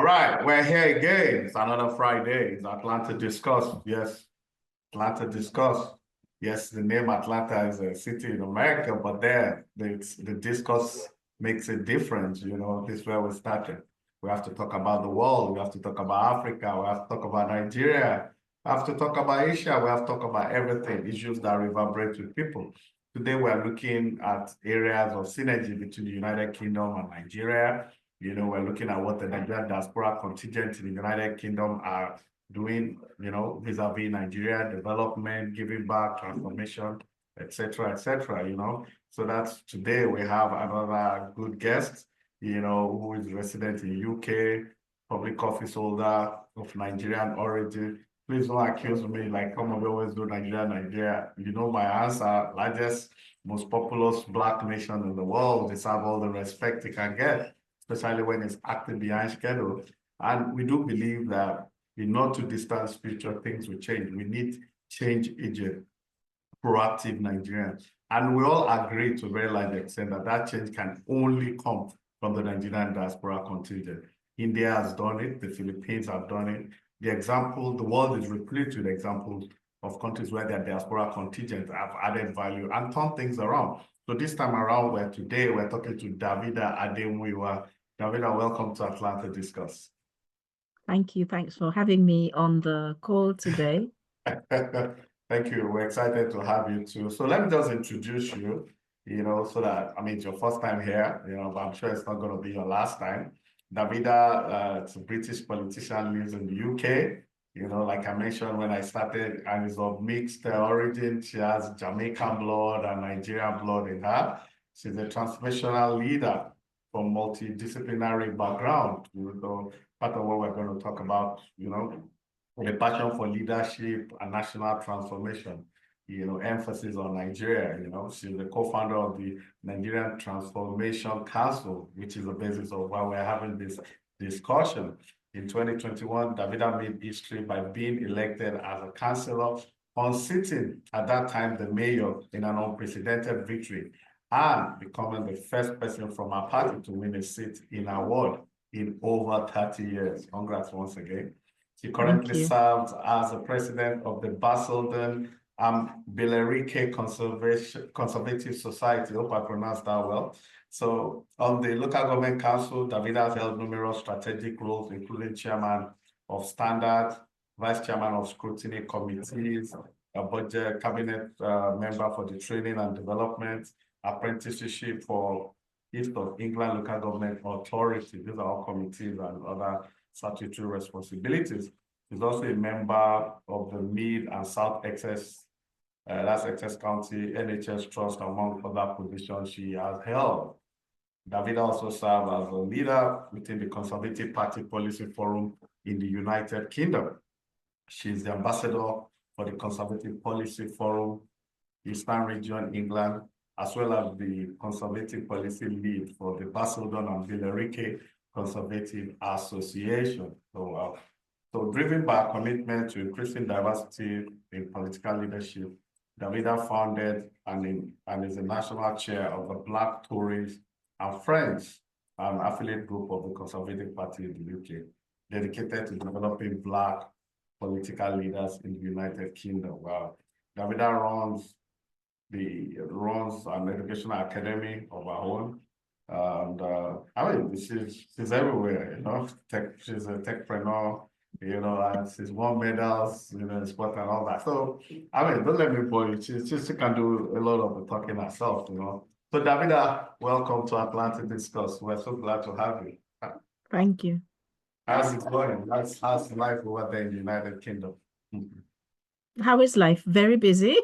right, we're here again. It's another Friday. It's Atlanta Discuss. Yes, Atlanta Discuss. Yes, the name Atlanta is a city in America, but there, the discourse makes a difference. This is where we started. We have to talk about the world. We have to talk about Africa. We have to talk about Nigeria. We have to talk about Asia. We have to talk about everything, issues that reverberate with people. Today, we're looking at areas of synergy between the United Kingdom and Nigeria. We're looking at what the Nigerian diaspora contingent in the United Kingdom are doing, vis-a-vis Nigeria, development, giving back, transformation, etc., etc. So that's today we have another good guest, who is resident in UK, public office holder of Nigerian origin. Please don't accuse me like come on, we always do Nigeria. You know my answer, largest, most populous Black nation in the world, deserve all the respect it can get, especially when it's acting behind schedule. And we do believe that in not too distant future, things will change. We need change agent, proactive Nigerians. And we all agree to a very large extent that that change can only come from the Nigerian diaspora contingent. India has done it, the Philippines have done it. The world is replete with examples of countries where their diaspora contingent have added value and turned things around. So this time around, today we're talking to Davida Ademuyiwa. Davida, welcome to Atlanta Discuss. Thank you. Thanks for having me on the call today. Thank you. We're excited to have you too. So let me just introduce you, so that, it's your first time here, but I'm sure it's not going to be your last time. Davida, it's a British politician, lives in the UK. Like I mentioned when I started, and is of mixed origin. She has Jamaican blood and Nigerian blood in her. She's a transformational leader from multidisciplinary background. Part of what we're going to talk about, the passion for leadership and national transformation, emphasis on Nigeria. She's the co-founder of the Nigerian Transformation Council, which is the basis of why we're having this discussion. In 2021, Davida made history by being elected as a councillor, unseating at that time the mayor in an unprecedented victory, and becoming the first person from our party to win a seat in our ward in over 30 years. Congrats once again. She currently serves as the president of the Basildon Billericay Conservative Society. I hope I pronounced that well. So on the local government council, Davida has held numerous strategic roles, including chairman of standard, vice chairman of scrutiny committees, a budget cabinet member for the training and development, apprenticeship for East of England Local Government Authority. These are all committees and other statutory responsibilities. She's also a member of the Mid and South Essex, that's Essex County NHS Trust, among other positions she has held. Davida also served as a leader within the Conservative Party Policy Forum in the United Kingdom. She's the ambassador for the Conservative Policy Forum, Eastern Region, England, as well as the Conservative Policy Lead for the Basildon and Billericay Conservative Association. So driven by a commitment to increasing diversity in political leadership, Davida founded and is the national chair of the Black Tories and Friends, an affiliate group of the Conservative Party in the UK, dedicated to developing Black political leaders in the United Kingdom. Wow. Davida runs an educational academy of her own. And she's everywhere, she's a techpreneur, and she's won medals, in sport and all that. So, don't let me bore you. She can do a lot of the talking herself, So, Davida, welcome to Atlanta Discuss. We're so glad to have you. Thank you. How's it going? How's life over there in the United Kingdom? How is life? Very busy.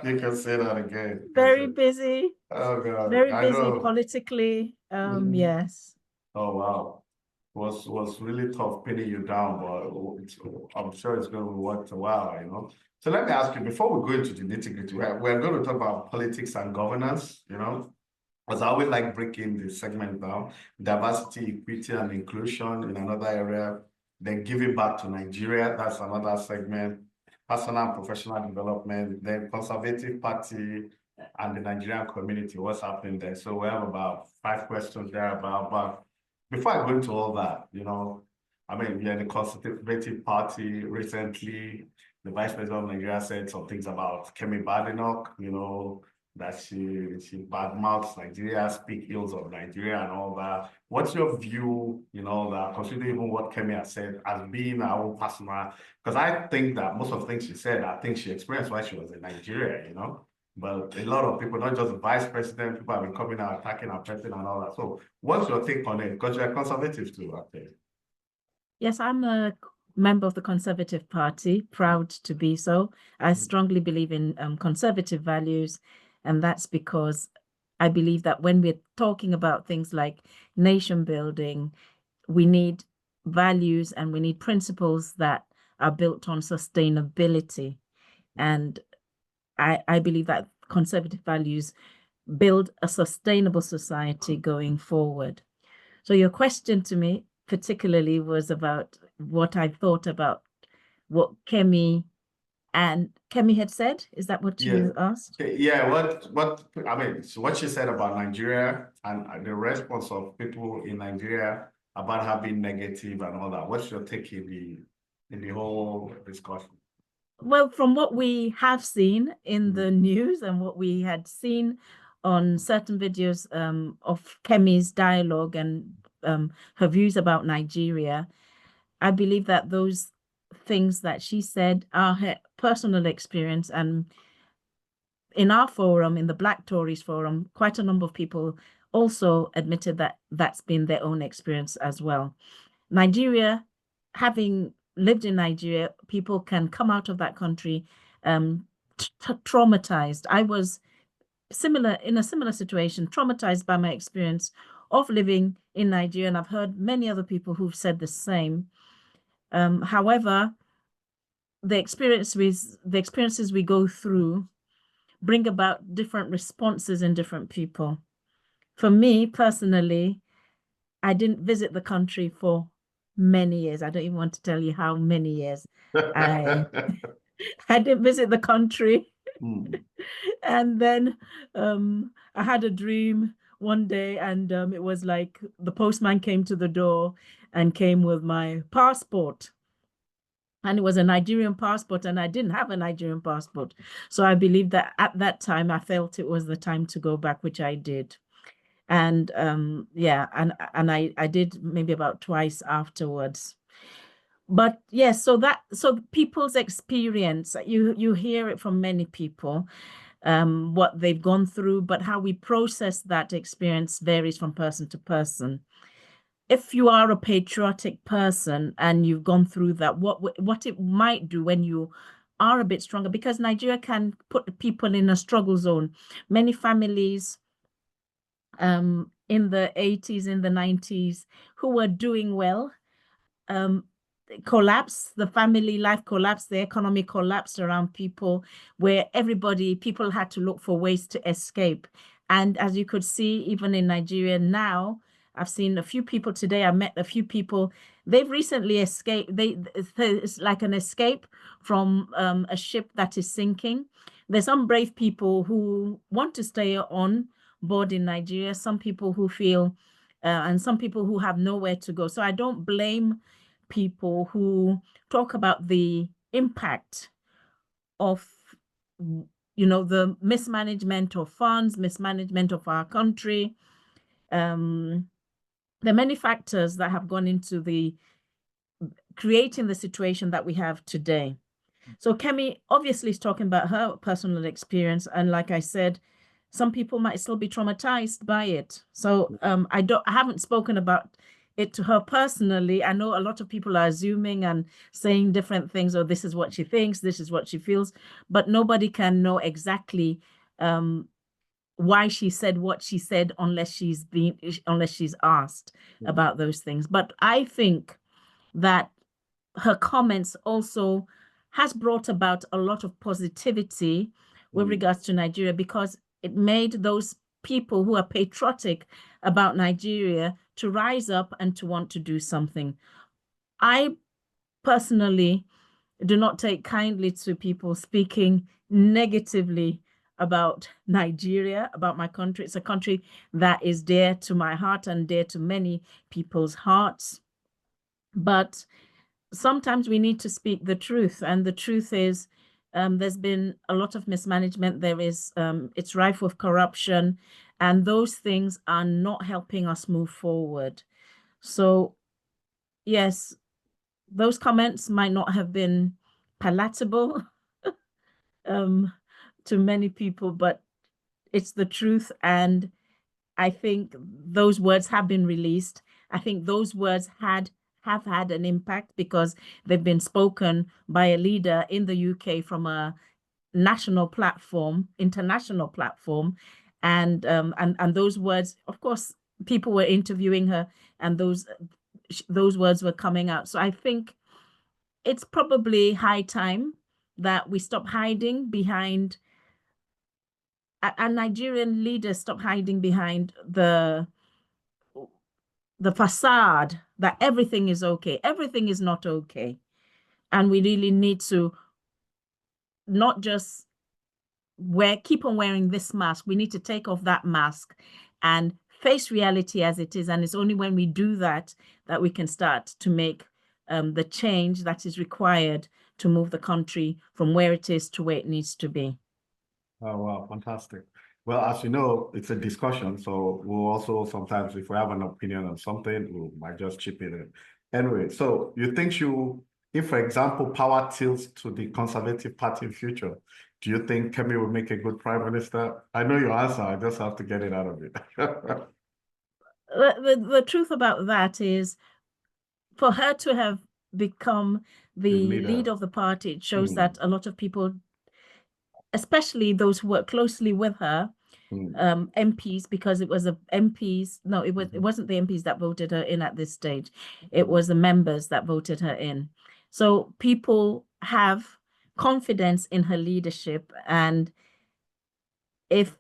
You can say that again. Very busy. Oh God. Very busy politically. Yes. Oh wow. Was really tough pinning you down, but I'm sure it's going to work a while, So let me ask you, before we go into the nitty-gritty, we're going to talk about politics and governance, as I always like breaking the segment down, diversity, equity, and inclusion in another area, then giving back to Nigeria, that's another segment, personal and professional development, then Conservative Party and the Nigerian community, what's happening there. So we have about 5 questions there about before I go into all that, I mean, we had the Conservative Party recently. The Vice President of Nigeria said some things about Kemi Badenoch, that she badmouths Nigeria, speak ills of Nigeria and all that. What's your view, that considering even what Kemi has said as being our own personal, because I think that most of the things she said, I think she experienced while she was in Nigeria, But a lot of people, not just the vice president, people have been coming out attacking our president and all that. So what's your take on it? Because you're a conservative too, I think. Yes, I'm a member of the Conservative Party, proud to be so. I strongly believe in conservative values, and that's because I believe that when we're talking about things like nation building, we need values and we need principles that are built on sustainability. And I believe that conservative values build a sustainable society going forward. So your question to me particularly was about what I thought about what Kemi had said. Is that what Yes. you asked? Yeah, I mean, so what she said about Nigeria and the response of people in Nigeria about her being negative and all that. What's your take in the whole discussion? Well, from what we have seen in the news and what we had seen on certain videos of Kemi's dialogue and her views about Nigeria, I believe that those things that she said are her personal experience. And in our forum, in the Black Tories forum, quite a number of people also admitted that that's been their own experience as well. Nigeria, having lived in Nigeria, people can come out of that country traumatized. I was in a similar situation, traumatized by my experience of living in Nigeria, and I've heard many other people who've said the same. However, the experiences we go through bring about different responses in different people. For me personally, I didn't visit the country for many years. I don't even want to tell you how many years. I I didn't visit the country. And then I had a dream one day, and it was like the postman came to the door and came with my passport. And it was a Nigerian passport, and I didn't have a Nigerian passport. So I believe that at that time, I felt it was the time to go back, which I did. And yeah, and I did maybe about twice afterwards. But yes, so people's experience, you hear it from many people, what they've gone through, but how we process that experience varies from person to person. If you are a patriotic person and you've gone through that, what it might do when you are a bit stronger, because Nigeria can put people in a struggle zone. Many families in the 80s, in the 90s, who were doing well, collapse, the family life collapsed, the economy collapsed around people, where people had to look for ways to escape. And as you could see, even in Nigeria now, I've seen a few people today, I met a few people, they've recently escaped. It's like an escape from a ship that is sinking. There's some brave people who want to stay on board in Nigeria, some people who feel, and some people who have nowhere to go. So I don't blame people who talk about the impact of the mismanagement of funds, mismanagement of our country. There are many factors that have gone into the creating the situation that we have today. So Kemi obviously is talking about her personal experience, and like I said, some people might still be traumatized by it. So I haven't spoken about it to her personally. I know a lot of people are assuming and saying different things, or this is what she thinks, this is what she feels, but nobody can know exactly why she said what she said unless she's asked about those things. But I think that her comments also has brought about a lot of positivity with regards to Nigeria, because it made those people who are patriotic about Nigeria to rise up and to want to do something. I personally do not take kindly to people speaking negatively about Nigeria, about my country. It's a country that is dear to my heart and dear to many people's hearts. But sometimes we need to speak the truth, and the truth is there's been a lot of mismanagement. It's rife with corruption, and those things are not helping us move forward. So yes, those comments might not have been palatable to many people, but it's the truth. And I think those words have been released. I think those words have had an impact because they've been spoken by a leader in the UK from a national platform, international platform. And those words, of course, people were interviewing her, and those words were coming out. So I think it's probably high time that we stop hiding behind, and Nigerian leaders stop hiding behind the facade that everything is okay. Everything is not okay. And we really need to not just keep on wearing this mask. We need to take off that mask and face reality as it is. And it's only when we do that that we can start to make the change that is required to move the country from where it is to where it needs to be. Oh, wow, fantastic. Well, as you know, it's a discussion, so we'll also sometimes, if we have an opinion on something, we might just chip in. Anyway, so you think if, for example, power tilts to the Conservative Party in future, do you think Kemi will make a good prime minister? I know your answer, I just have to get it out of it. The truth about that is, for her to have become the leader of the party, it shows that a lot of people, especially those who work closely with her, MPs, because it was the MPs. No, it wasn't the MPs that voted her in at this stage. It was the members that voted her in. So people have confidence in her leadership, and if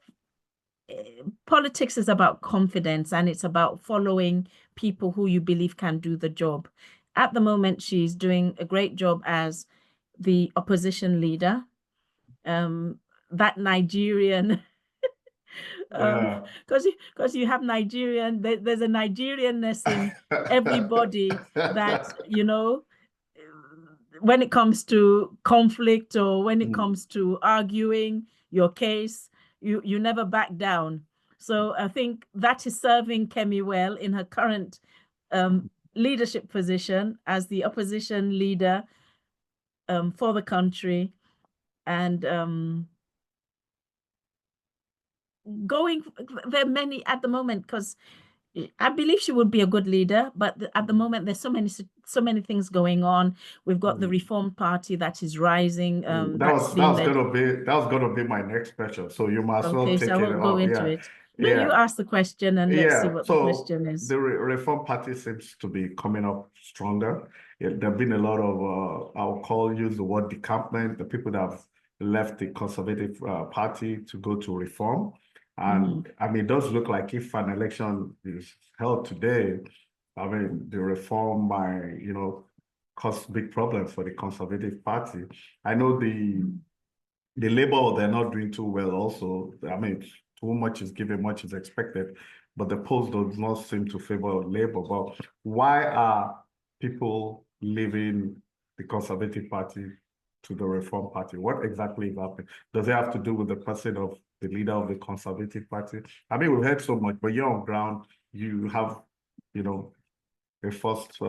politics is about confidence, and it's about following people who you believe can do the job. At the moment, she's doing a great job as the opposition leader. That Nigerian, because you have Nigerian, there's a Nigerianness in everybody that, when it comes to conflict or when it comes to arguing your case, you never back down. So I think that is serving Kemi well in her current leadership position as the opposition leader for the country. And there are many at the moment, because I believe she would be a good leader, but at the moment there's so many things going on. We've got the Reform Party that is rising. That was gonna be my next question. So you must well take so I won't go into it. No, you ask the question and let's see what the question is. The Reform Party seems to be coming up stronger. There've been a lot of use the word decampment, the people that have left the Conservative Party to go to Reform. And I mean, it does look like if an election is held today, I mean, the Reform might, cause big problems for the Conservative Party. I know the Labour, they're not doing too well also. I mean, too much is given, much is expected, but the polls does not seem to favor Labour. But why are people leaving the Conservative Party to the Reform Party? What exactly is happening? Does it have to do with the person of the leader of the Conservative Party? I mean, we've heard so much, but you're on ground, you have, a first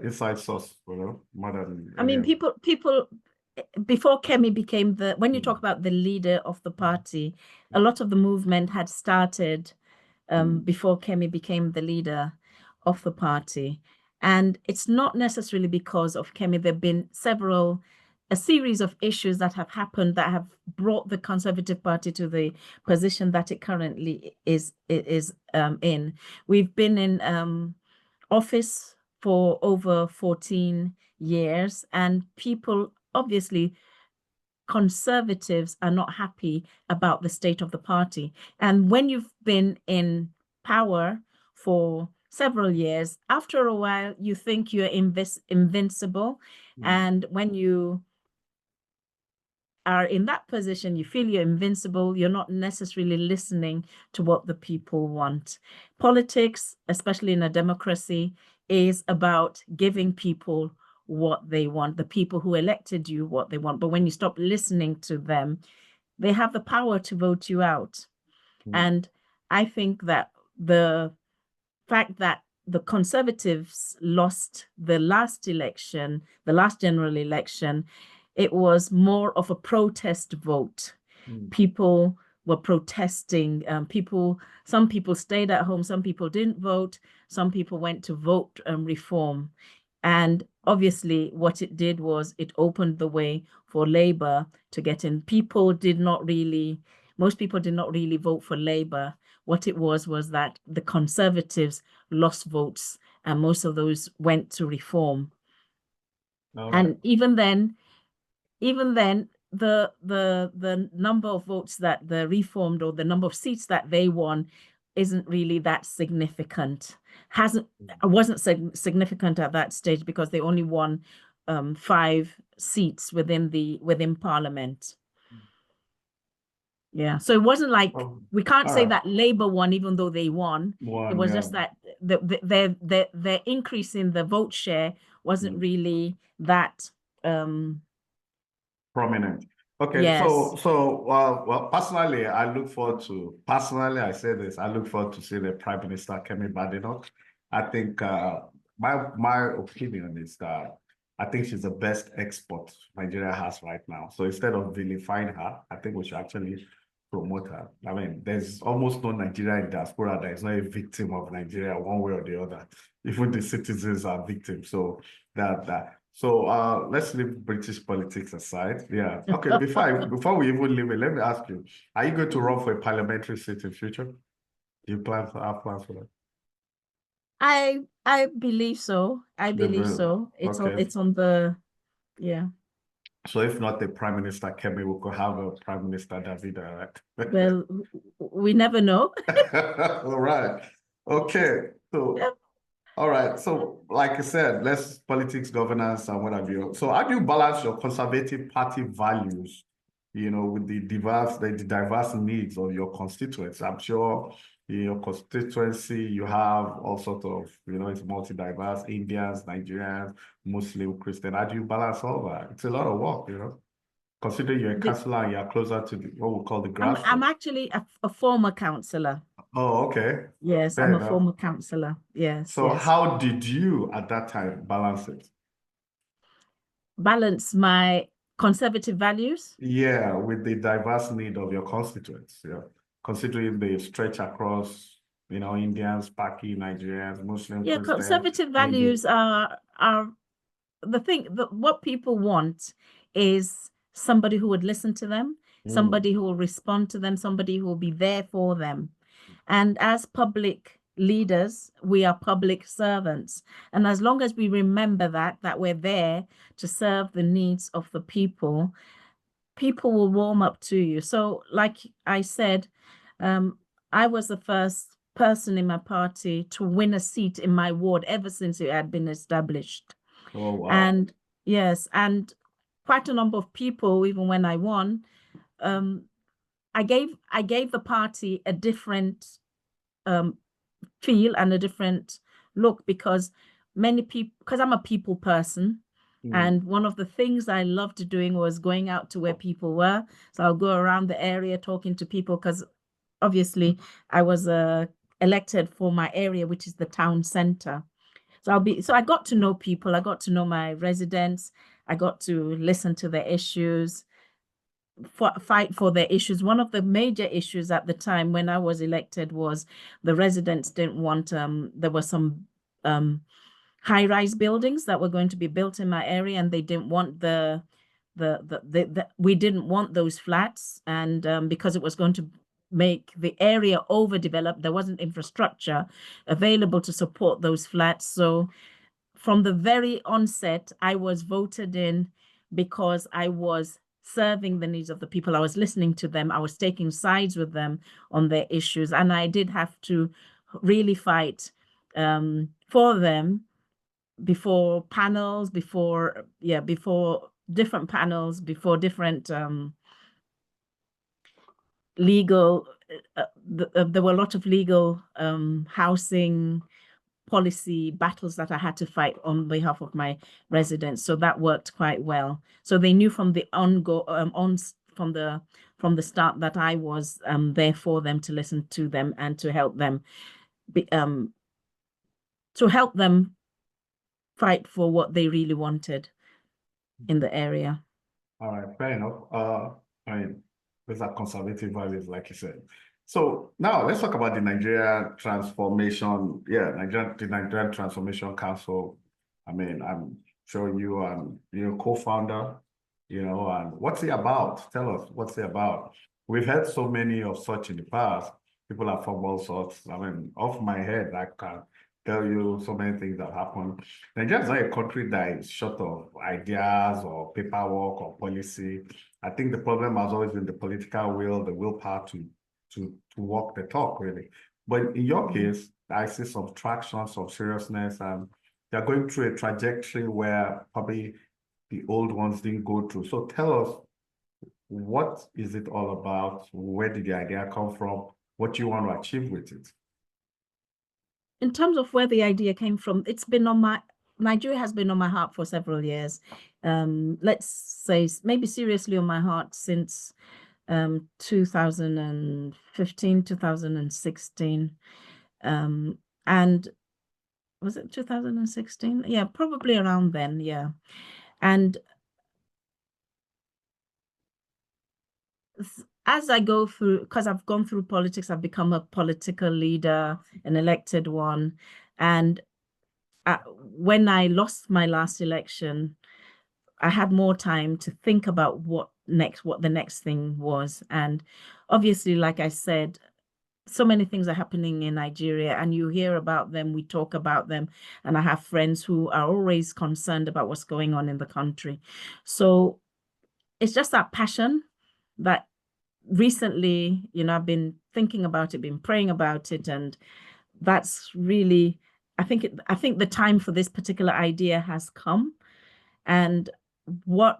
inside source, more than I mean, people before Kemi became when you talk about the leader of the party, a lot of the movement had started before Kemi became the leader of the party. And it's not necessarily because of Kemi. There have been a series of issues that have happened that have brought the Conservative Party to the position that it currently is in. We've been in office for over 14 years, and people, obviously, conservatives are not happy about the state of the party. And when you've been in power for several years, after a while, you think you're invincible. And when you are in that position, you feel you're invincible, you're not necessarily listening to what the people want. Politics, especially in a democracy, is about giving people what they want, the people who elected you what they want. But when you stop listening to them, they have the power to vote you out. And I think that the fact that the Conservatives lost the last election, the last general election, it was more of a protest vote. People were protesting. Some people stayed at home, some people didn't vote, some people went to vote reform. And obviously, what it did was it opened the way for Labour to get in. Most people did not really vote for Labour. What it was that the Conservatives lost votes, and most of those went to reform. And even then, the number of votes that the reformed, or the number of seats that they won, isn't really that significant. Wasn't significant at that stage, because they only won 5 seats within Parliament. Yeah, so it wasn't like we can't say that Labour won even though they won. It was just that their increase in the vote share wasn't really that prominent. Okay, yes. well, personally, I look forward to, I say this, I look forward to see the Prime Minister Kemi Badenoch. I think my opinion is that I think she's the best export Nigeria has right now. So instead of vilifying her, I think we should actually promote her. I mean, there's almost no Nigeria in diaspora that is not a victim of Nigeria one way or the other. Even the citizens are victims. So So let's leave British politics aside. Yeah. Okay, before we even leave it, let me ask you, are you going to run for a parliamentary seat in future? Do you have plans for that? I believe so. I believe so. It's on the, yeah. So if not the Prime Minister Kemi, we could have a Prime Minister Davida, right? Well, we never know. All right. Okay. So, Yep. all right. So, like I said, less politics, governance, and what have you. So, how do you balance your Conservative Party values, with the diverse needs of your constituents? I'm sure in your constituency, you have all sorts of, it's multi-diverse, Indians, Nigerians, Muslim, Christian. How do you balance all that? It's a lot of work, considering you're a councillor and you're closer to what we call the grassroots. I'm actually a former councillor. Oh, okay. Yes, Fair I'm enough. a former councillor. Yes. So yes. how did you at that time balance it? Balance my conservative values? Yeah, with the diverse need of your constituents. Yeah. Considering they stretch across, Indians, Paki, Nigerians, Muslims, Yeah, Christians, conservative values are the thing that what people want is somebody who would listen to them, somebody who will respond to them, somebody who will be there for them. And as public leaders, we are public servants. And as long as we remember that we're there to serve the needs of the people, people will warm up to you. So like I said, I was the first person in my party to win a seat in my ward ever since it had been established. Oh, wow. And yes, and quite a number of people, even when I won, I gave the party a different feel and a different look, because I'm a people person. And one of the things I loved doing was going out to where people were. So I'll go around the area talking to people, because obviously I was elected for my area, which is the town center. So I got to know people, I got to know my residents, I got to listen to their issues, fight for their issues. One of the major issues at the time when I was elected was the residents didn't want, there were some high-rise buildings that were going to be built in my area, and they didn't want we didn't want those flats, and because it was going to make the area overdeveloped, there wasn't infrastructure available to support those flats. So from the very onset, I was voted in because I was serving the needs of the people. I was listening to them. I was taking sides with them on their issues. And I did have to really fight for them before panels, before different panels before different legal, there were a lot of legal housing policy battles that I had to fight on behalf of my residents. So that worked quite well. So they knew from the from the start that I was there for them, to listen to them and to help them fight for what they really wanted in the area. All right, fair enough. I mean, these are conservative values, like you said. So now let's talk about the Nigeria Transformation. Yeah, the Nigerian Transformation Council. I mean, I'm sure you are, co-founder, and what's it about? Tell us, what's it about? We've had so many of such in the past. People have from all sorts. I mean, off my head, I can tell you so many things that happen. Nigeria is not a country that is short of ideas or paperwork or policy. I think the problem has always been the political will, the willpower to walk the talk, really. But in your case, I see some traction, some seriousness, and they're going through a trajectory where probably the old ones didn't go through. So tell us, what is it all about? Where did the idea come from? What do you want to achieve with it? In terms of where the idea came from, Nigeria has been on my heart for several years. Let's say maybe seriously on my heart since 2015, 2016. And was it 2016? Yeah, probably around then, yeah. And as I go through, because I've gone through politics, I've become a political leader, an elected one. And when I lost my last election, I had more time to think about what the next thing was. And obviously, like I said, so many things are happening in Nigeria, and you hear about them, we talk about them, and I have friends who are always concerned about what's going on in the country. So it's just that passion that recently, I've been thinking about it, been praying about it, and that's really, I think the time for this particular idea has come. And the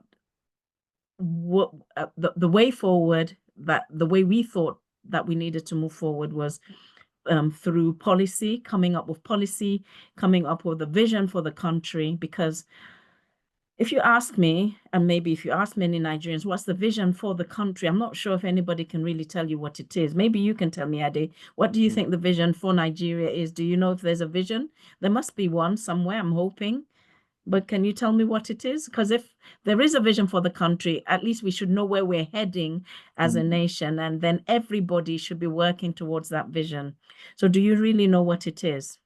way forward, that the way we thought that we needed to move forward was through policy, coming up with a vision for the country. Because if you ask me, and maybe if you ask many Nigerians, what's the vision for the country? I'm not sure if anybody can really tell you what it is. Maybe you can tell me, Ade. What do you think the vision for Nigeria is? Do you know if there's a vision? There must be one somewhere, I'm hoping. But can you tell me what it is? Because if there is a vision for the country, at least we should know where we're heading as a nation, and then everybody should be working towards that vision. So do you really know what it is?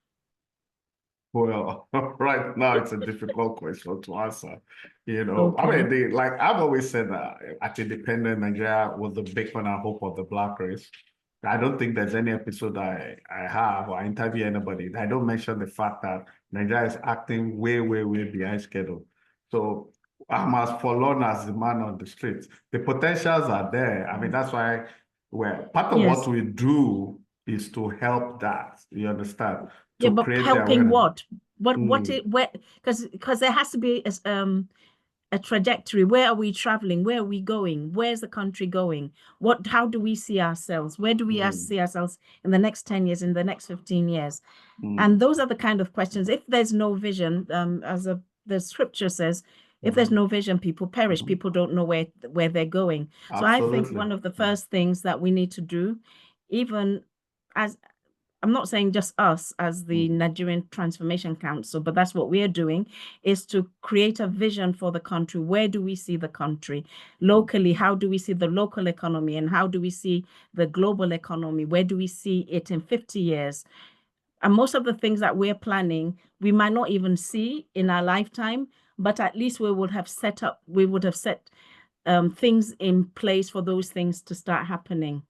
Well, right now it's a difficult question to answer. I Okay. mean, I've always said that at independent Nigeria was the beacon and hope of the Black race. I don't think there's any episode I have or I interview anybody that I don't mention the fact that Nigeria is acting way, way, way behind schedule. So I'm as forlorn as the man on the street. The potentials are there. I mean, that's why part of what we do is to help that. You understand? Yeah, To but create the helping awareness. what? Because there has to be a trajectory. Where are we traveling? Where are we going? Where's the country going? How do we see ourselves? Where do we see ourselves in the next 10 years, in the next 15 years? And those are the kind of questions. If there's no vision, the scripture says, if there's no vision, people perish. People don't know where they're going. So I think one of the first things that we need to do, even as I'm not saying just us as the Nigerian Transformation Council, but that's what we're doing, is to create a vision for the country. Where do we see the country locally? How do we see the local economy? And how do we see the global economy? Where do we see it in 50 years? And most of the things that we're planning, we might not even see in our lifetime, but at least we would have set things in place for those things to start happening.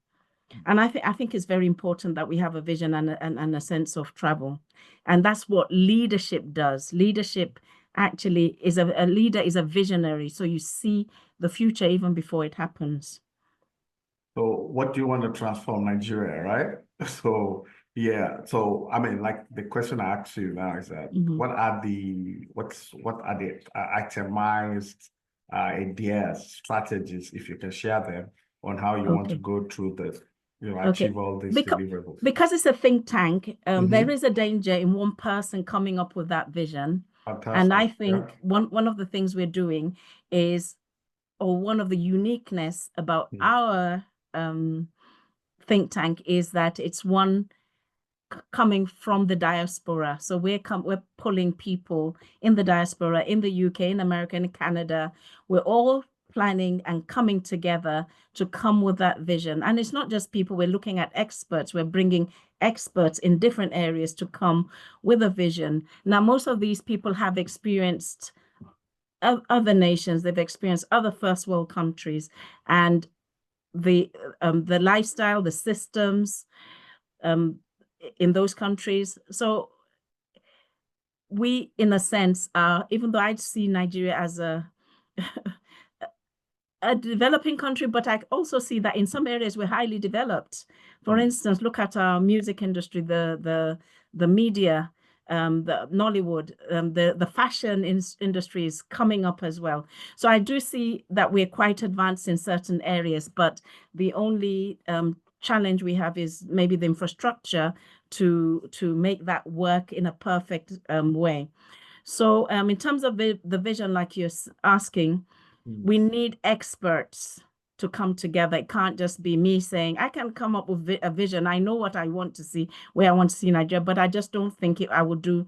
And I think it's very important that we have a vision and a sense of travel. And that's what leadership does. Leadership actually is a leader is a visionary. So you see the future even before it happens. So what do you want to transform Nigeria, right? So yeah. So I mean, like the question I ask you now is that what are the itemized ideas, strategies, if you can share them on how you want to go through this, achieve all these deliverables. Because it's a think tank, there is a danger in one person coming up with that vision. Fantastic. And I think one of the things we're doing is, or one of the uniqueness about our think tank is that it's one coming from the diaspora. So we're pulling people in the diaspora, in the UK, in America, in Canada. We're all planning and coming together to come with that vision. And it's not just people, we're looking at experts. We're bringing experts in different areas to come with a vision. Now, most of these people have experienced other nations, they've experienced other first world countries, and the lifestyle, the systems in those countries. So we, in a sense, even though I see Nigeria as a developing country, but I also see that in some areas we're highly developed. For instance, look at our music industry, the media, the Nollywood, the fashion industry is coming up as well. So I do see that we're quite advanced in certain areas, but the only challenge we have is maybe the infrastructure to make that work in a perfect way. So in terms of the vision, like you're asking, we need experts to come together. It can't just be me saying, I can come up with a vision. I know what I want to see, where I want to see Nigeria, but I just don't think I will do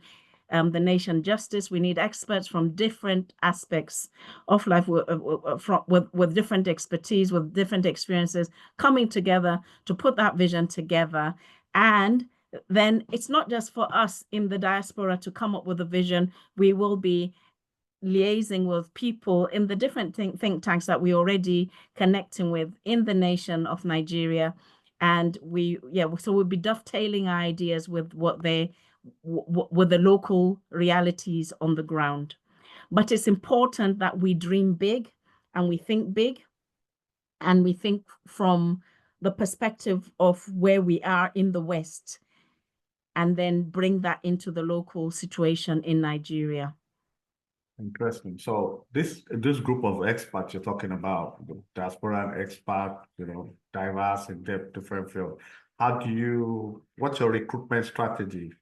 the nation justice. We need experts from different aspects of life, with different expertise, with different experiences, coming together to put that vision together. And then it's not just for us in the diaspora to come up with a vision. We will be liaising with people in the different think tanks that we're already connecting with in the nation of Nigeria. And so we'll be dovetailing our ideas with with the local realities on the ground. But it's important that we dream big and we think big, and we think from the perspective of where we are in the West, and then bring that into the local situation in Nigeria. Interesting. So this group of experts you're talking about, the diaspora expert, diverse in different fields. What's your recruitment strategy?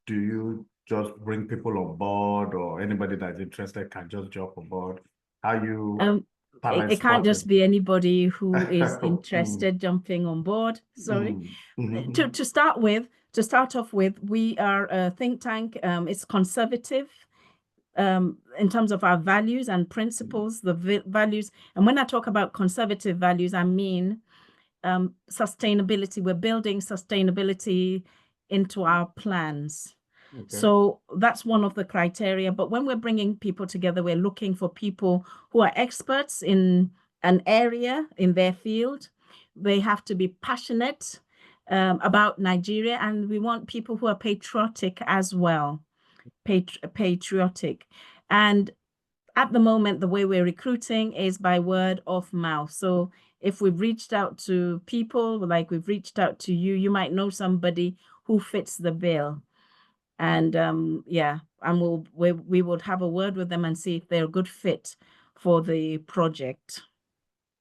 Do you just bring people on board, or anybody that's interested can just jump on board? It can't just be anybody who is interested jumping on board. Sorry. To start off with, we are a think tank. It's conservative in terms of our values and principles, the values. And when I talk about conservative values, I mean sustainability. We're building sustainability into our plans. Okay. So that's one of the criteria. But when we're bringing people together, we're looking for people who are experts in an area in their field. They have to be passionate about Nigeria, and we want people who are patriotic as well. Patriotic. And at the moment, the way we're recruiting is by word of mouth. So if we've reached out to people, like we've reached out to you, you might know somebody who fits the bill. And we would have a word with them and see if they're a good fit for the project.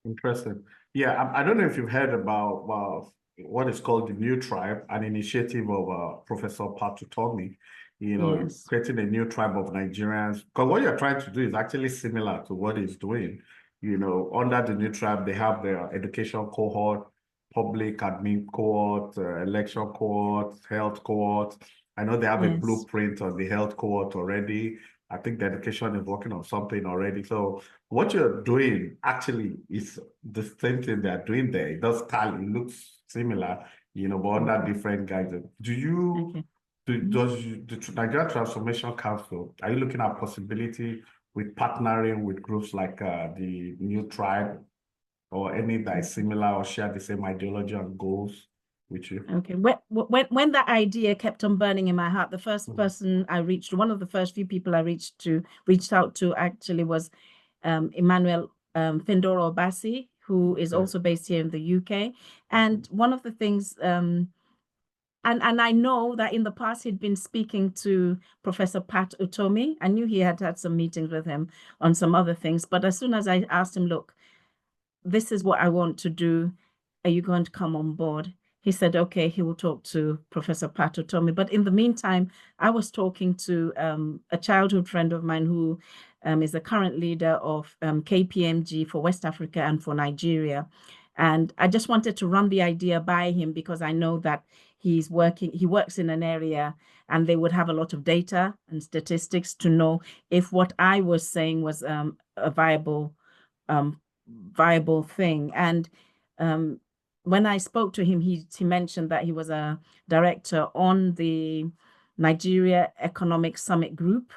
Interesting. Yeah, I don't know if you've heard about what is called the New Tribe, an initiative of Professor Patutomi. Yes. Creating a new tribe of Nigerians. Because what you're trying to do is actually similar to what he's doing. Under the New Tribe, they have their education cohort, public admin cohort, election cohort, health cohort. I know they have a blueprint on the health cohort already. I think the education is working on something already. So what you're doing actually is the same thing they're doing there. It looks similar, but under different guidance. Does the Nigeria Transformation Council, are you looking at possibility with partnering with groups like the New Tribe, or any that is similar or share the same ideology and goals with you? Okay. When that idea kept on burning in my heart, the first person I reached, one of the first few people I reached out to actually was Emmanuel Findoro Obasi, who is also based here in the UK. And one of the things and I know that in the past he'd been speaking to Professor Pat Utomi. I knew he had had some meetings with him on some other things, but as soon as I asked him, look, this is what I want to do. Are you going to come on board? He said, okay, he will talk to Professor Pat Utomi. But in the meantime, I was talking to a childhood friend of mine who is the current leader of KPMG for West Africa and for Nigeria. And I just wanted to run the idea by him because I know that he works in an area and they would have a lot of data and statistics to know if what I was saying was a viable thing. And when I spoke to him, he mentioned that he was a director on the Nigeria Economic Summit Group,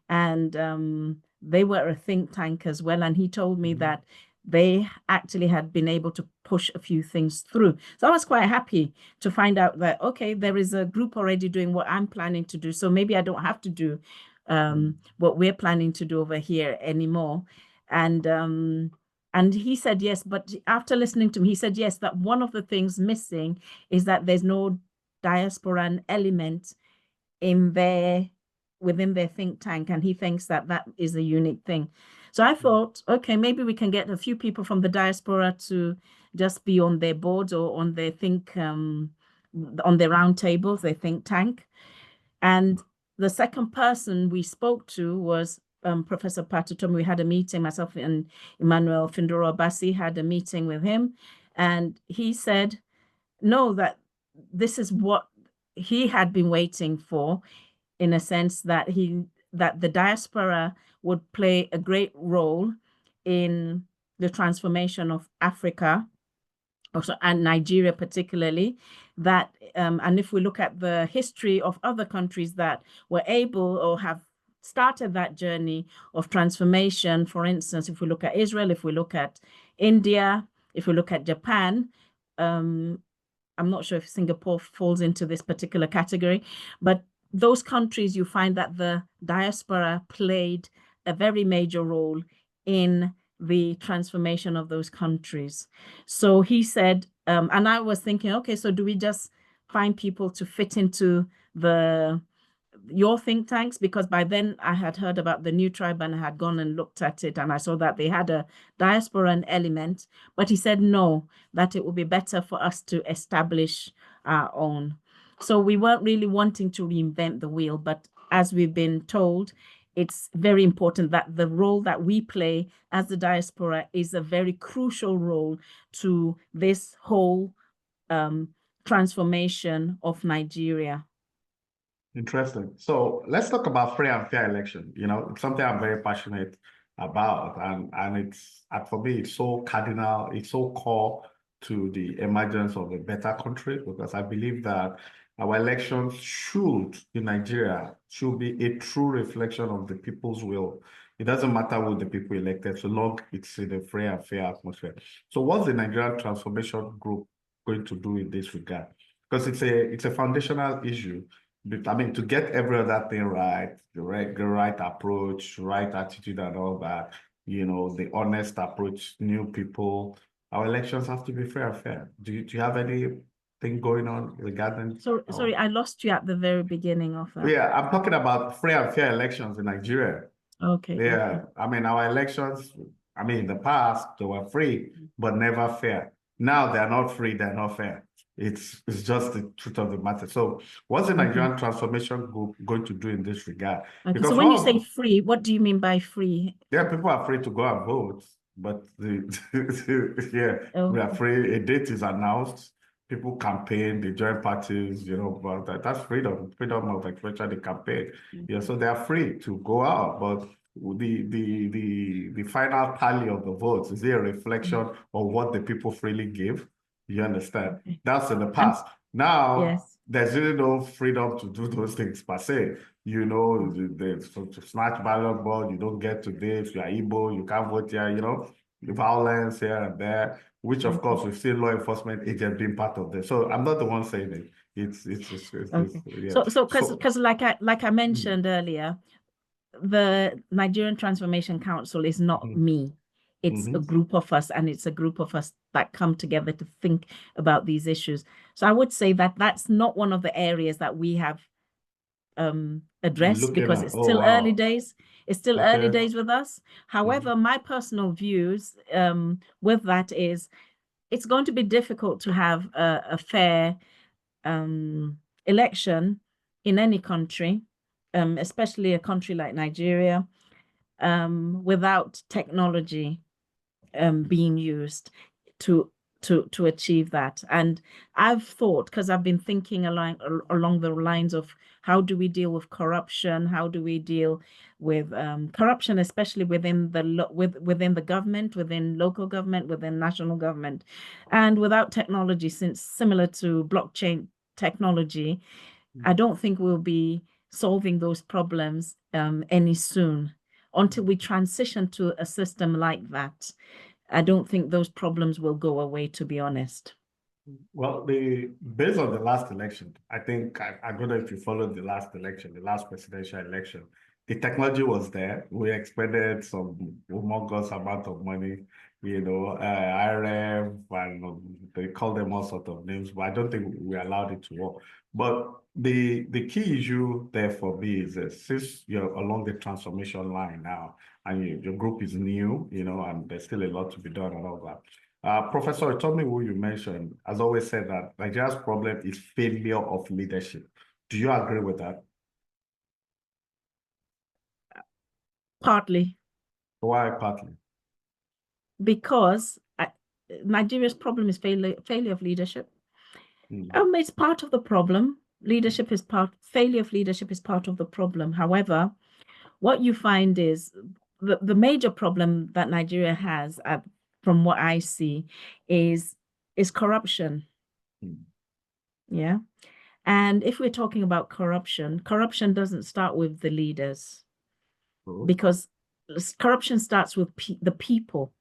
and they were a think tank as well. And he told me that they actually had been able to push a few things through. So I was quite happy to find out that, okay, there is a group already doing what I'm planning to do. So maybe I don't have to do what we're planning to do over here anymore. And he said yes, but after listening to me, he said yes, that one of the things missing is that there's no diasporan element within their think tank, and he thinks that that is a unique thing. So I thought, okay, maybe we can get a few people from the diaspora to just be on their boards or on their on their round tables, their think tank. And the second person we spoke to was Professor Pat Utomi. We had a meeting, myself and Emmanuel Findoro Bassi had a meeting with him. And he said, no, that this is what he had been waiting for, in a sense that the diaspora would play a great role in the transformation of Africa, also, and Nigeria particularly, that and if we look at the history of other countries that were able or have started that journey of transformation, for instance, if we look at Israel, if we look at India, if we look at Japan, I'm not sure if Singapore falls into this particular category, but those countries, you find that the diaspora played a very major role in the transformation of those countries. So he said, and I was thinking, okay, so do we just find people to fit into your think tanks? Because by then I had heard about the new tribe and I had gone and looked at it, and I saw that they had a diasporan element, but he said no, that it would be better for us to establish our own. So we weren't really wanting to reinvent the wheel, but as we've been told, it's very important that the role that we play as the diaspora is a very crucial role to this whole transformation of Nigeria. Interesting. So let's talk about free and fair election. It's something I'm very passionate about, and it's for me, it's so cardinal, it's so core to the emergence of a better country, because I believe that our elections in Nigeria should be a true reflection of the people's will. It doesn't matter who the people elected, so long it's in a free and fair atmosphere. So what's the Nigerian Transformation Group going to do in this regard? Because it's a foundational issue. I mean, to get every other thing right, the right approach, right attitude and all that, the honest approach, new people, our elections have to be fair and fair. Do you have anything going on regarding? Sorry, I lost you at the very beginning of that. Yeah, I'm talking about free and fair elections in Nigeria. Okay. Yeah, okay. I mean, our elections, in the past, they were free, but never fair. Now they're not free, they're not fair. It's just the truth of the matter. So what's the Nigerian Transformation Group going to do in this regard? Okay, because so when you say free, what do you mean by free? Yeah, people are free to go and vote, but we are free. A date is announced, people campaign, they join parties, but that's freedom of expression, they campaign. Yeah, so they are free to go out, but the final tally of the votes, is it a reflection of what the people freely give? You understand? That's in the past. Now, yes. There's really no freedom to do those things per se. To snatch ballot board, you don't get to this, you are Igbo, you can't vote here, the violence here and there, which of course we've seen law enforcement agents being part of this. So I'm not the one saying it. It's yeah. So because like I mentioned earlier, the Nigerian Transformation Council is not me. It's a group of us, and it's a group of us that come together to think about these issues. So I would say that that's not one of the areas that we have addressed, because it's still early days. It's still early days with us. However, my personal views with that is it's going to be difficult to have a fair election in any country, especially a country like Nigeria, without technology being used to achieve that. And I've thought, because I've been thinking along the lines of how do we deal with corruption? How do we deal with corruption, especially within the government, within local government, within national government, and without technology, since similar to blockchain technology, I don't think we'll be solving those problems any soon until we transition to a system like that. I don't think those problems will go away, to be honest. Well, based on the last election, I think, I don't know if you followed the last election, the last presidential election, the technology was there. We expended some humongous amount of money, IRF, and they call them all sorts of names, but I don't think we allowed it to work. But the key issue there for me is that since you're along the transformation line now, and your group is new, and there's still a lot to be done and all that. Professor Tommy, who you mentioned, has always said that Nigeria's problem is failure of leadership. Do you agree with that? Partly. Why partly? Because Nigeria's problem is failure of leadership. It's part of the problem. Failure of leadership is part of the problem. However, what you find is the major problem that Nigeria has, from what I see, is corruption. Yeah. And if we're talking about corruption doesn't start with the leaders, because corruption starts with the people.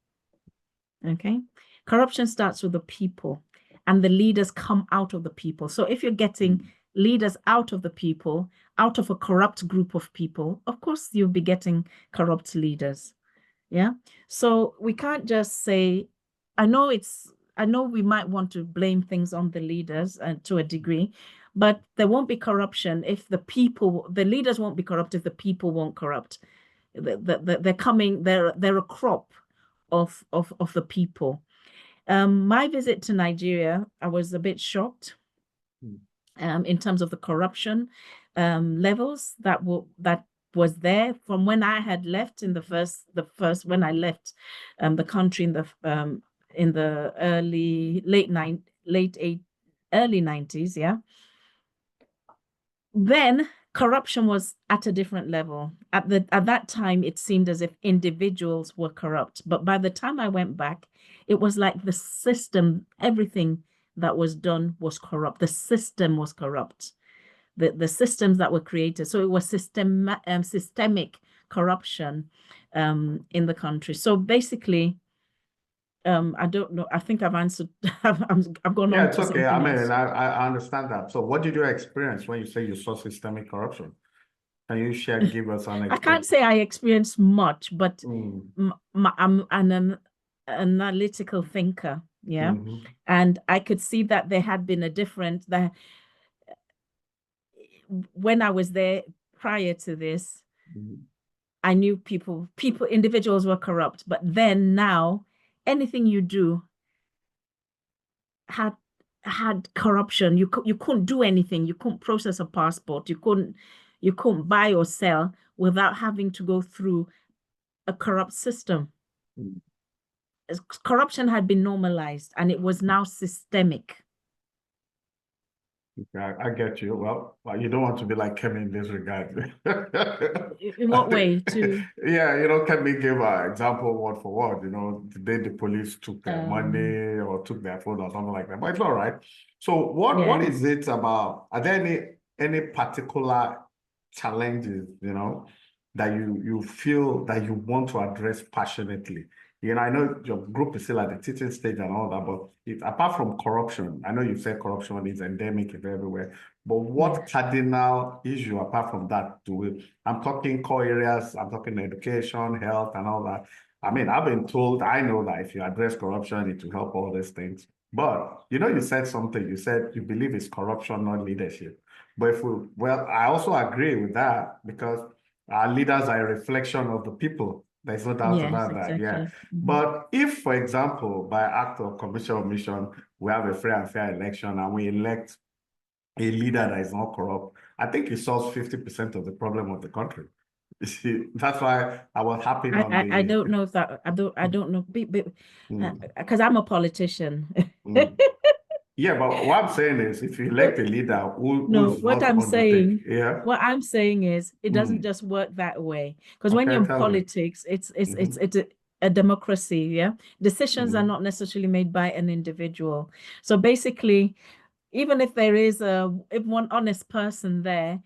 Okay. Corruption starts with the people, and the leaders come out of the people. So if you're getting leaders out of the people, out of a corrupt group of people, of course you'll be getting corrupt leaders. Yeah. So we can't just say, I know we might want to blame things on the leaders to a degree, but there won't be corruption if the leaders won't be corrupt if the people won't corrupt. They're a crop of the people. My visit to Nigeria, I was a bit shocked in terms of the corruption levels that was there from when I had left in the first when I left the country in the early 90s. Yeah. Then corruption was at a different level. At that time, it seemed as if individuals were corrupt. But by the time I went back, it was like the system, everything that was done was corrupt. The system was corrupt. The systems that were created. So it was systemic corruption in the country. So basically, I don't know. I think I've answered. I've gone on. It's okay. I mean, I understand that. So what did you experience when you say you saw systemic corruption? Can you give us an experience? I can't say I experienced much, but I'm an analytical thinker. Yeah. And I could see that there had been when I was there prior to this, I knew individuals were corrupt, but then now anything you do had corruption. You couldn't do anything. You couldn't process a passport. You couldn't buy or sell without having to go through a corrupt system. Corruption had been normalized, and it was now systemic. Okay, I get you. Well, you don't want to be like Kemi in this regard. In what way? Yeah, Kemi gave an example word for word, the day the police took their money or took their phone or something like that. But it's all right. So what is it about? Are there any particular challenges, that you feel that you want to address passionately? I know your group is still at the teaching stage and all that, but apart from corruption, I know you said corruption is endemic everywhere, but what cardinal issue apart from that I'm talking core areas, I'm talking education, health and all that. I mean, I've been told, I know that if you address corruption, it will help all these things. But you said something. You said you believe it's corruption, not leadership. But well, I also agree with that because our leaders are a reflection of the people. There's no doubt Yes, about that. Yeah. exactly. But if, for example, by act of commission or mission, we have a free and fair election and we elect a leader that is not corrupt, I think it solves 50% of the problem of the country. You see, that's why I was happy on I the don't know if that I don't know mm, because I'm a politician. mm. Yeah, but what I'm saying is if you So, elect a leader who no, is not yeah. what I'm saying is it doesn't Mm. just work that way. Because when you're Okay, in tell me. politics, Mm-hmm. it's a democracy, yeah. Decisions are Mm-hmm. not necessarily made by an individual. So basically, even if there is if one honest person there,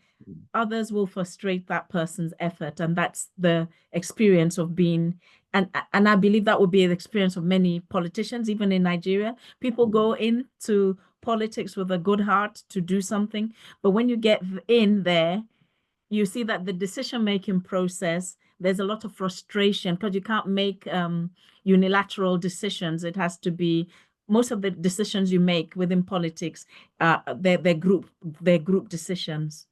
others will frustrate that person's effort, and that's the experience of being. And I believe that would be the experience of many politicians, even in Nigeria. People go into politics with a good heart to do something, but when you get in there, you see that the decision-making process, there's a lot of frustration because you can't make unilateral decisions. It has to be most of the decisions you make within politics, they're group decisions.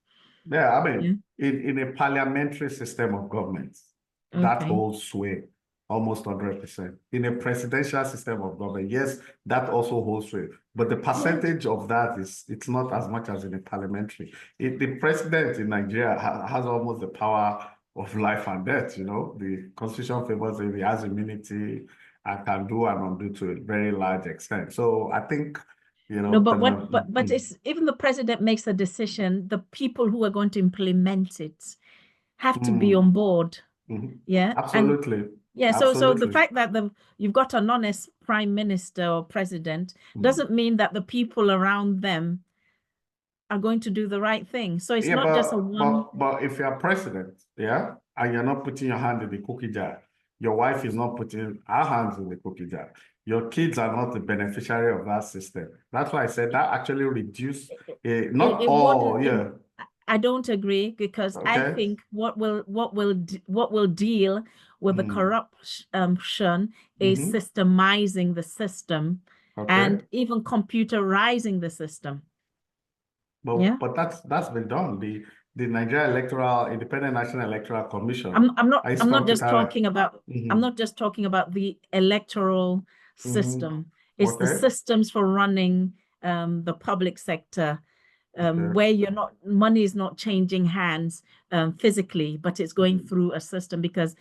Yeah, I Yeah. mean, in a parliamentary system of government, that Okay. holds sway almost 100%. In a presidential system of government, yes, that also holds sway. But the Well, percentage of that it's not as much as in a parliamentary. The president in Nigeria has almost the power of life and death, The constitution favors him, he has immunity and can do and undo to a very large extent. So I think, no, the but it's even the president makes a decision, the people who are going to implement it have to be mm, on board. mhm. Yeah. And Absolutely. yeah, so the Absolutely. fact that you've got an honest prime minister or president Mm. doesn't mean that the people around them are going to do the right thing. So it's Yeah, not just a but one. but but if you're president, yeah, and you're not putting your hand in the cookie jar, your wife is not putting her hands in the cookie jar. Your kids are not the beneficiary of that system. That's why I said that actually reduce not It all, wouldn't. yeah. I don't agree because I Okay. think what will deal with the Mm. corruption is Mm-hmm. systemizing the system Okay. and even computerizing the system. But Yeah. but that's been done. The Nigeria Independent National Electoral Commission is I'm not just computer. talking about I'm Mm-hmm. not just talking about the electoral Mm-hmm. system. It's the Okay. systems for running the public sector, Okay. where you're not money is not changing hands physically, but it's going Mm-hmm. through a system because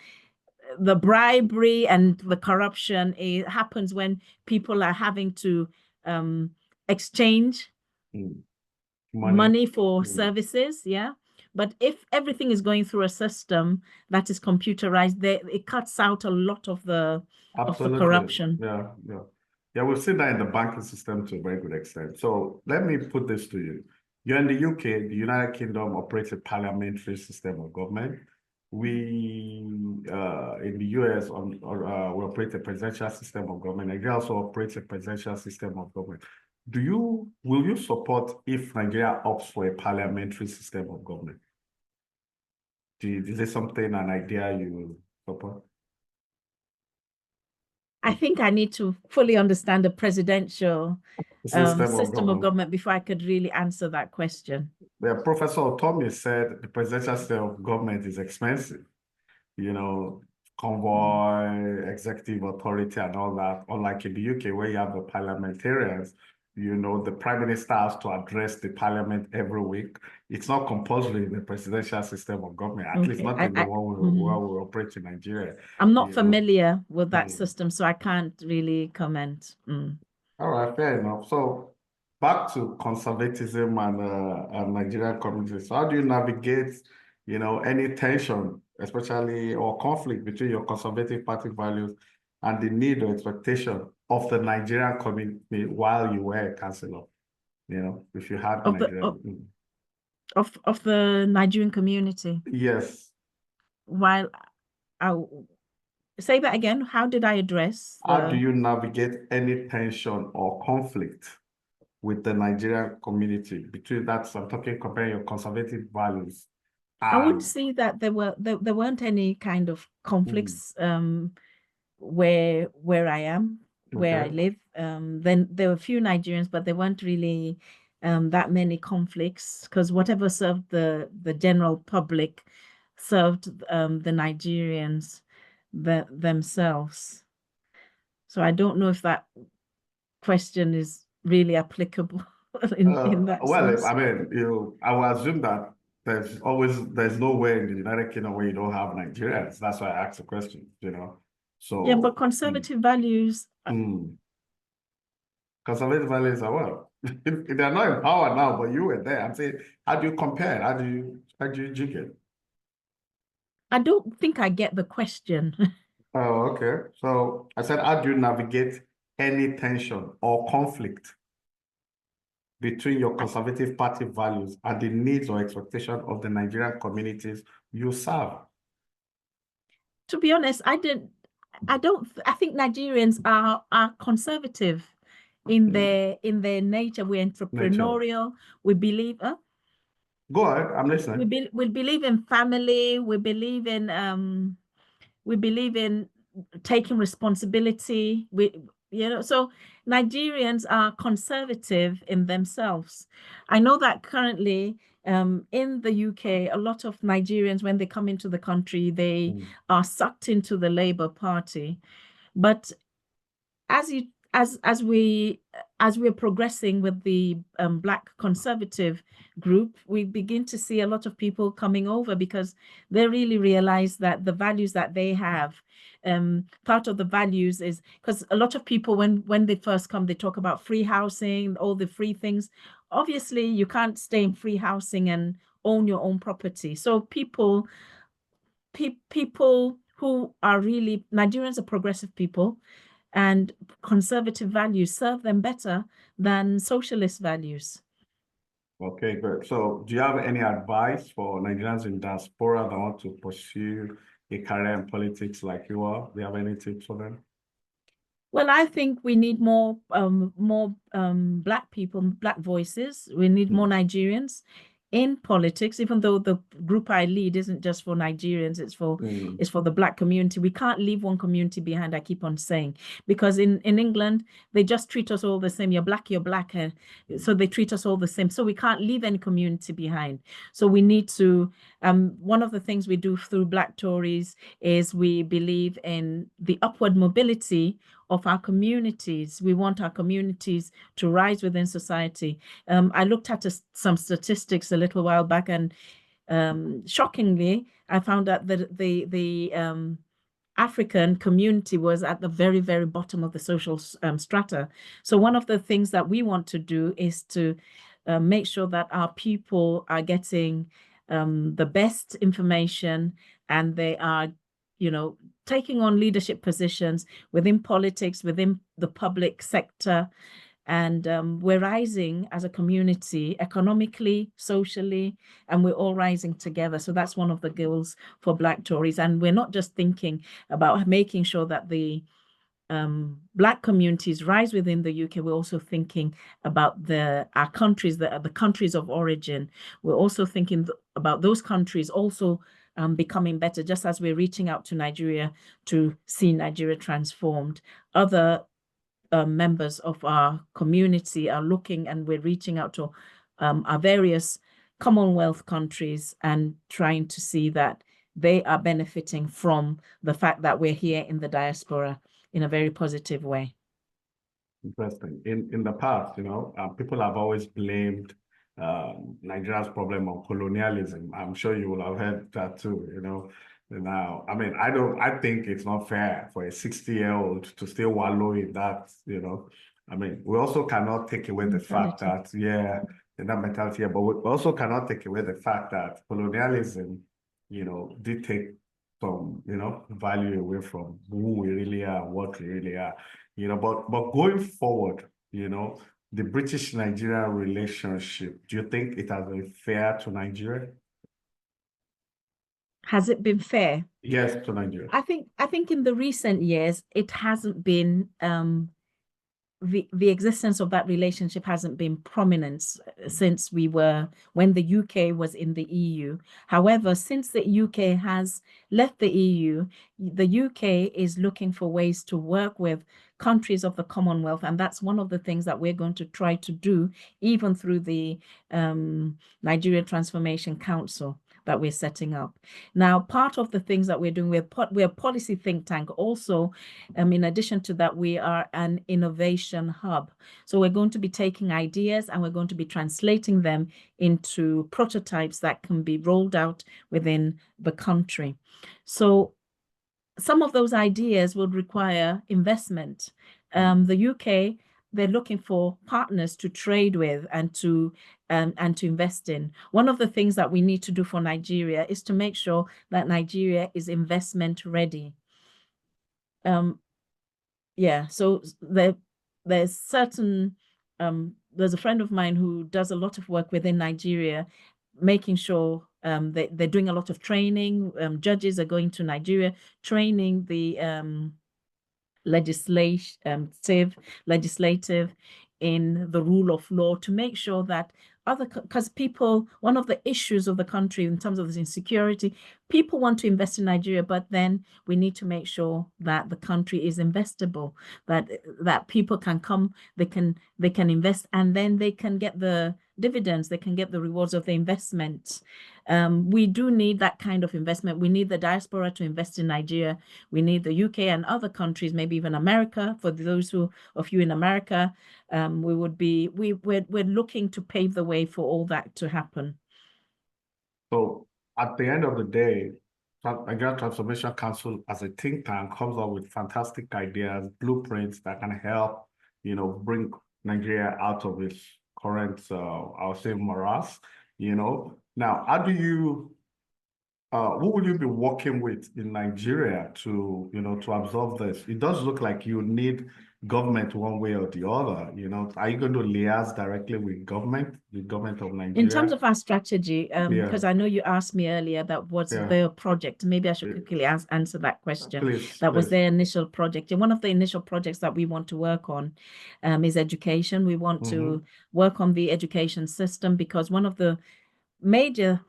the bribery and the corruption, it happens when people are having to exchange Mm. Money. money for Mm. services, yeah. But if everything is going through a system that is computerized, it cuts out a lot of the Absolutely. corruption. Yeah, yeah. Yeah, we've seen that in the banking system to a very good extent. So let me put this to you. You're in the UK, the United Kingdom operates a parliamentary system of government. We in the US we operate a presidential system of government. Nigeria also operates a presidential system of government. Will you support if Nigeria opts for a parliamentary system of government? Is this something, an idea you support? I think I need to fully understand the presidential System of system of government. government before I could really answer that question. Professor Tommy said the presidential system of government is expensive, you know, Mm. convoy, executive authority, and all that. Unlike in the UK, where you have the parliamentarians, the prime minister has to address the parliament every week. It's not compulsory in the presidential system of government, at least Okay. not in the one where Mhm. we operate in Nigeria, I'm not you know. familiar with that Mm. system, so I can't really comment. Mm. All right, fair enough. So back to conservatism and Nigerian communities. So how do you navigate, any tension, especially or conflict between your conservative party values and the need or expectation of the Nigerian community while you were a councillor? If you had Of the Nigerian. of the Nigerian community. Yes. While I say that again, how did I address How do the? you navigate any tension or conflict with the Nigerian community between that? So I'm talking comparing your conservative values I would and see that there weren't any kind of mm, conflicts. where I am, where I Okay. live. Then there were a few Nigerians, but there weren't really that many conflicts because whatever served the general public served the Nigerians themselves. So I don't know if that question is really applicable in that Well, sense. I mean, I will assume that there's nowhere in the United Kingdom where you don't have Nigerians. That's why I asked the question, Yeah, but So, conservative values, mm, conservative values are well. They're not in power now, but you were there. I'm saying, how do you compare? How do you jig it? I don't think I get the question. Oh, okay. So I said, how do you navigate any tension or conflict between your conservative party values and the needs or expectation of the Nigerian communities you serve? To be honest, I think Nigerians are conservative Mm, in their nature. We're nature. entrepreneurial. We believe Go ahead, I'm listening. we believe in family. We believe in taking responsibility. So Nigerians are conservative in themselves. I know that currently in the UK, a lot of Nigerians, when they come into the country, they Mm, are sucked into the Labour Party. But as you as we're progressing with the Black conservative group, we begin to see a lot of people coming over because they really realize that the values that they have, part of the values is because a lot of people when they first come, they talk about free housing, all the free things. Obviously, you can't stay in free housing and own your own property. So people who are really Nigerians are progressive people and conservative values serve them better than socialist values. okay, good. So do you have any advice for Nigerians in diaspora that want to pursue a career in politics like you are? Do you have any tips for them? Well, I think we need more Black people, Black voices. We need more Mm, Nigerians in politics, even though the group I lead isn't just for Nigerians, mm, it's for the Black community. We can't leave one community behind, I keep on saying, because in England, they just treat us all the same. You're Black, you're Black. So they treat us all the same. So we can't leave any community behind. So we need to, one of the things we do through Black Tories is we believe in the upward mobility of our communities. We want our communities to rise within society. I looked at some statistics a little while back, and shockingly, I found out that the African community was at the very, very bottom of the social strata. So one of the things that we want to do is to make sure that our people are getting the best information and they are, taking on leadership positions within politics, within the public sector, and we're rising as a community economically, socially, and we're all rising together. So that's one of the goals for Black Tories. And we're not just thinking about making sure that the Black communities rise within the UK. We're also thinking about our countries, the countries of origin. We're also thinking about those countries also becoming better, just as we're reaching out to Nigeria to see Nigeria transformed. Other members of our community are looking, and we're reaching out to our various Commonwealth countries and trying to see that they are benefiting from the fact that we're here in the diaspora in a very positive way. interesting. In the past, people have always blamed Nigeria's problem on colonialism. I'm sure you will have heard that too. Now, I mean, I think it's not fair for a 60-year-old to still wallow in that. I mean, we also cannot take away the fact Mentality. that, yeah, in that mentality, but we also cannot take away the fact that colonialism, did take some, value away from who we really are, what we really are. But going forward, the British-Nigeria relationship, do you think it has been fair to Nigeria? Has it been fair? Yes, to Nigeria. I think in the recent years it hasn't been the existence of that relationship hasn't been prominent since when the UK was in the EU. However, since the UK has left the EU, the UK is looking for ways to work with countries of the Commonwealth, and that's one of the things that we're going to try to do, even through the Nigeria Transformation Council that we're setting up. Now, part of the things that we're doing, we're a policy think tank also. In addition to that, we are an innovation hub. So we're going to be taking ideas and we're going to be translating them into prototypes that can be rolled out within the country. So some of those ideas would require investment. The UK, they're looking for partners to trade with and to invest in. One of the things that we need to do for Nigeria is to make sure that Nigeria is investment ready. Yeah, so there's certain there's a friend of mine who does a lot of work within Nigeria, making sure they're doing a lot of training. Judges are going to Nigeria, training the legislative in the rule of law to make sure that because one of the issues of the country in terms of this insecurity, people want to invest in Nigeria, but then we need to make sure that the country is investable, that people can come, they can invest, and then they can get the dividends, they can get the rewards of the investment. We do need that kind of investment. We need the diaspora to invest in Nigeria. We need the UK and other countries, maybe even America. For those of you in America, we're looking to pave the way for all that to happen. So at the end of the day, Nigeria Transformation Council as a think tank comes up with fantastic ideas, blueprints that can help, bring Nigeria out of its current, I'll say, morass. Now, how do you, who will you be working with in Nigeria to, to absorb this? It does look like you need government one way or the other. Are you going to liaise directly with the government of Nigeria? In terms of our strategy, because I know you asked me earlier that what's their project. Maybe I should quickly answer that question. Please, was their initial project. And one of the initial projects that we want to work on is education. We want to work on the education system, because one of the major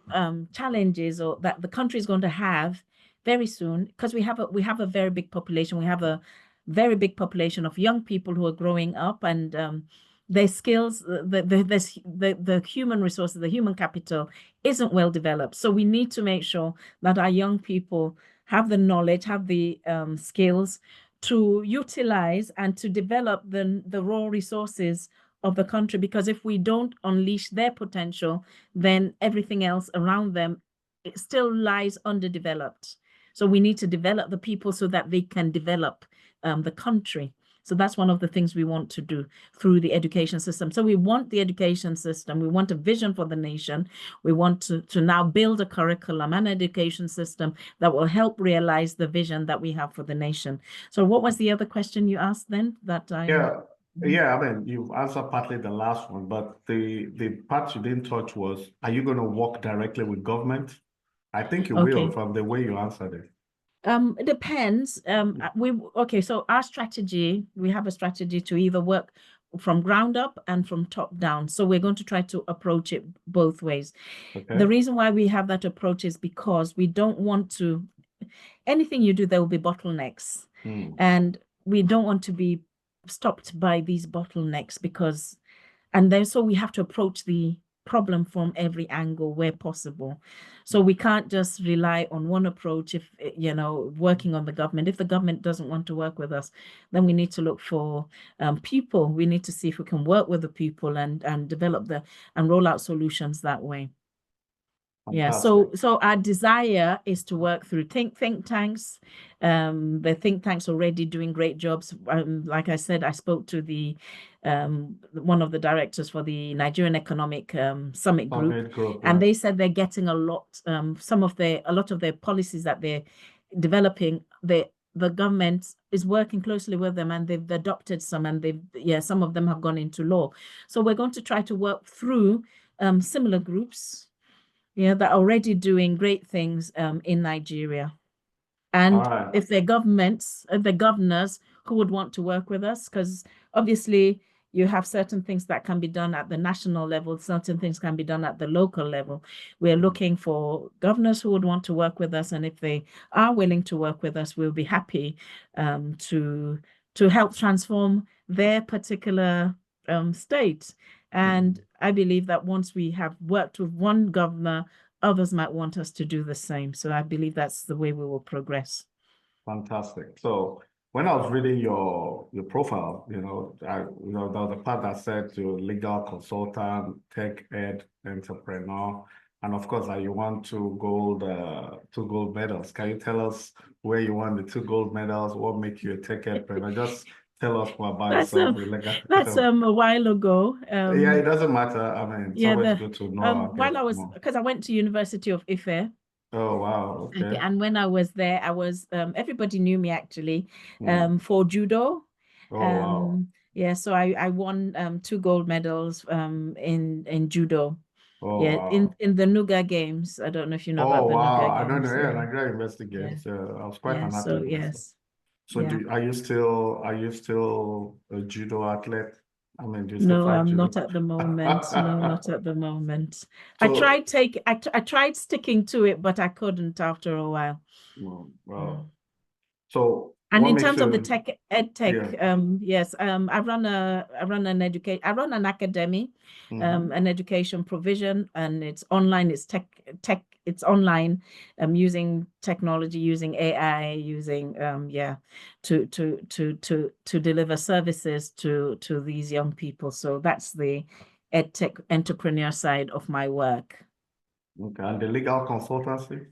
challenges that the country is going to have very soon, because we have a very big population. We have a very big population of young people who are growing up, and their skills, the human resources, the human capital isn't well developed. So we need to make sure that our young people have the knowledge, have the skills to utilize and to develop the raw resources of the country, because if we don't unleash their potential, then everything else around them, it still lies underdeveloped. So we need to develop the people so that they can develop the country. So that's one of the things we want to do through the education system. So we want the education system, we want a vision for the nation. We want to now build a curriculum and education system that will help realize the vision that we have for the nation. So what was the other question you asked then? Yeah, I mean, you've answered partly the last one, but the part you didn't touch was, are you going to work directly with government? I think you will, from the way you answered it. It depends. So our strategy, we have a strategy to either work from ground up and from top down. So we're going to try to approach it both ways. The reason why we have that approach is because we don't want to, anything you do, there will be bottlenecks. And we don't want to be stopped by these bottlenecks, so we have to approach the problem from every angle where possible. So we can't just rely on one approach. If working on the government, if the government doesn't want to work with us, then we need to look for people. We need to see if we can work with the people and develop and roll out solutions that way. Fantastic. So our desire is to work through think tanks. The think tanks already doing great jobs. Like I said, I spoke to the one of the directors for the Nigerian Economic Summit Group, and they said they're getting a lot of their policies that they're developing. The government is working closely with them, and they've adopted some, and some of them have gone into law. So we're going to try to work through similar groups that are already doing great things in Nigeria. And if they're governors who would want to work with us, because obviously you have certain things that can be done at the national level, certain things can be done at the local level. We're looking for governors who would want to work with us, and if they are willing to work with us, we'll be happy to help transform their particular state. And I believe that once we have worked with one governor, others might want us to do the same. So I believe that's the way we will progress. Fantastic. So when I was reading your profile, there was a part that said to legal consultant, tech ed entrepreneur, and of course that you want two gold medals. Can you tell us where you won the 2 gold medals? What makes you a tech entrepreneur? Just tell us more about yourself. That's a while ago. Yeah, it doesn't matter. I mean, it's always good to know. While I was, because I went to University of Ife. Oh wow, okay. And when I was there, I was everybody knew me actually for judo. Oh wow. Yeah, so I won 2 gold medals in judo. Oh Yeah, wow. in the Nuga Games. I don't know if you know Oh about the wow. Nuga I don't Games. know. Yeah, Nigeria University Games. Yeah. I was quite an So athlete myself. yes. So Yeah. are you still a judo athlete? I mean, do you still No, fight I'm judo? not at the moment. No, not at the moment. I So, tried sticking to it, but I couldn't after a while. well, so And what in makes terms of the you, ed tech, yeah. yes, I run an academy, an education provision, and it's online, it's it's online, using technology, using AI, using to deliver services to these young people. So that's the ed tech entrepreneur side of my work. Okay, and the legal consultancy?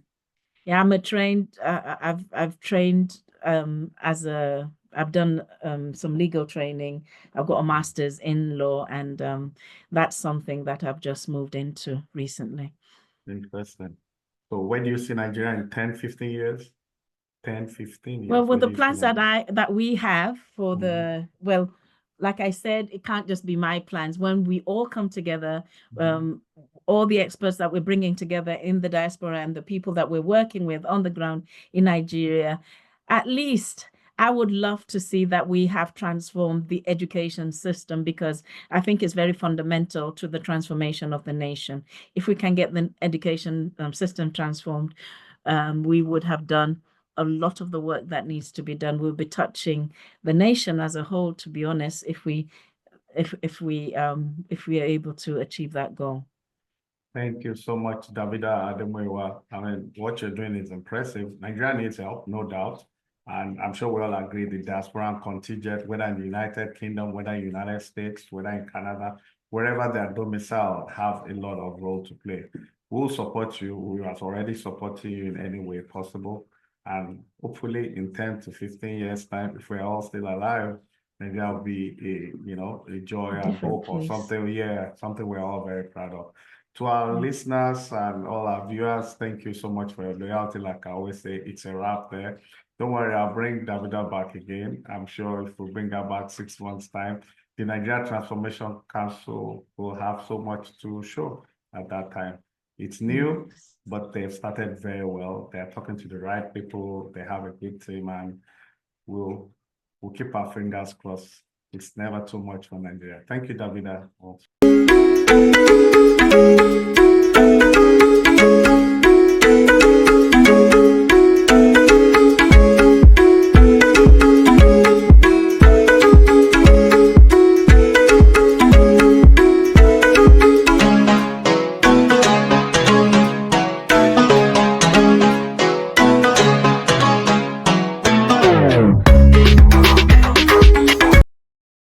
Yeah, I'm a trained. I've trained I've done some legal training. I've got a master's in law, and that's something that I've just moved into recently. Interesting. So where do you see Nigeria in 10, 15 years? 10, 15 years. Well, with Where the do you see plans Nigeria? that we have for like I said, it can't just be my plans. When we all come together, all the experts that we're bringing together in the diaspora and the people that we're working with on the ground in Nigeria, at least I would love to see that we have transformed the education system, because I think it's very fundamental to the transformation of the nation. If we can get the education system transformed, we would have done a lot of the work that needs to be done. We'll be touching the nation as a whole, to be honest, if we are able to achieve that goal. Thank you so much, Davida Ademuyiwa. I mean, what you're doing is impressive. Nigeria needs help, no doubt. And I'm sure we all agree the diaspora contingent, whether in the United Kingdom, whether in the United States, whether in Canada, wherever they're domiciled, have a lot of role to play. We'll support you. We are already supporting you in any way possible. And hopefully in 10 to 15 years' time, if we're all still alive, then there'll be a joy and hope or something, something we're all very proud of. To our listeners and all our viewers, thank you so much for your loyalty. Like I always say, it's a wrap there. Don't worry, I'll bring Davida back again. I'm sure if we bring her back 6 months' time, the Nigeria Transformation Council will have so much to show at that time. It's new, but they've started very well. They're talking to the right people. They have a good team, and we'll keep our fingers crossed. It's never too much for Nigeria. Thank you, Davida.